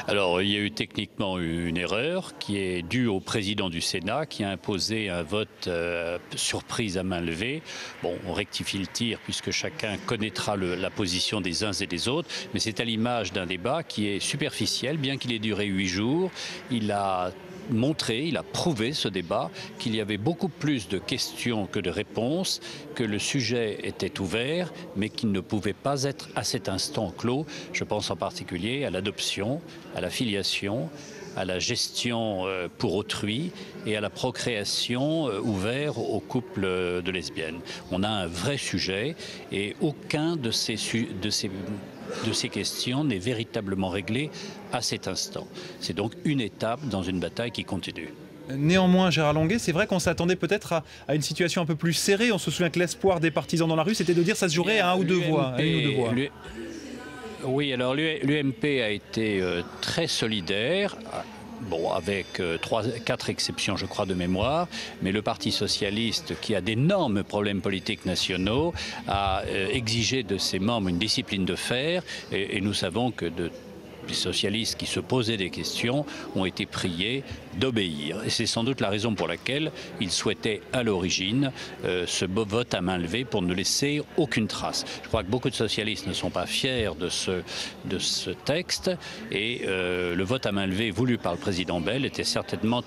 Alors, il y a eu techniquement une erreur qui est due au président du Sénat qui a imposé un vote surprise à main levée. Bon, on rectifie le tir puisque chacun connaîtra la position des uns et des autres, mais c'est à l'image d'un débat qui est superficiel, bien qu'il ait duré 8 jours. Il a prouvé ce débat qu'il y avait beaucoup plus de questions que de réponses, que le sujet était ouvert, mais qu'il ne pouvait pas être à cet instant clos. Je pense en particulier à l'adoption, à la filiation, à la gestion pour autrui et à la procréation ouverte aux couples de lesbiennes. On a un vrai sujet et aucun de ces questions n'est véritablement réglé à cet instant. C'est donc une étape dans une bataille qui continue. Néanmoins, Gérard Longuet, c'est vrai qu'on s'attendait peut-être à une situation un peu plus serrée. On se souvient que l'espoir des partisans dans la rue, c'était de dire que ça se jouerait à une ou deux voix. Oui, alors l'UMP a été très solidaire. Bon, avec 4 exceptions, je crois, de mémoire, mais le Parti socialiste, qui a d'énormes problèmes politiques nationaux, a exigé de ses membres une discipline de fer, et nous savons que les socialistes qui se posaient des questions ont été priés d'obéir. Et c'est sans doute la raison pour laquelle ils souhaitaient à l'origine ce vote à main levée pour ne laisser aucune trace. Je crois que beaucoup de socialistes ne sont pas fiers de ce texte et le vote à main levée voulu par le président Bell était certainement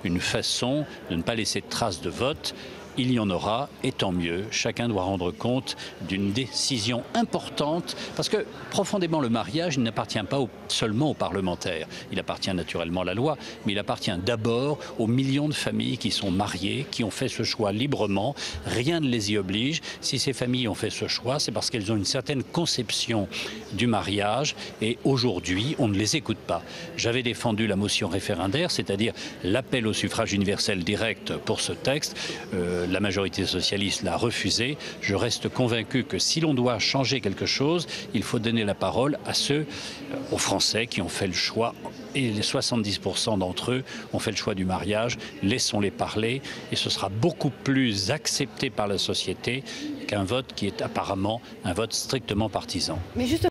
une façon de ne pas laisser de traces de vote. Il y en aura, et tant mieux. Chacun doit rendre compte d'une décision importante, parce que profondément le mariage n'appartient pas seulement aux parlementaires. Il appartient naturellement à la loi, mais il appartient d'abord aux millions de familles qui sont mariées, qui ont fait ce choix librement. Rien ne les y oblige. Si ces familles ont fait ce choix, c'est parce qu'elles ont une certaine conception du mariage, et aujourd'hui, on ne les écoute pas. J'avais défendu la motion référendaire, c'est-à-dire l'appel au suffrage universel direct pour ce texte. La majorité socialiste l'a refusé. Je reste convaincu que si l'on doit changer quelque chose, il faut donner la parole aux Français qui ont fait le choix, et les 70% d'entre eux ont fait le choix du mariage. Laissons-les parler et ce sera beaucoup plus accepté par la société qu'un vote qui est apparemment un vote strictement partisan. Mais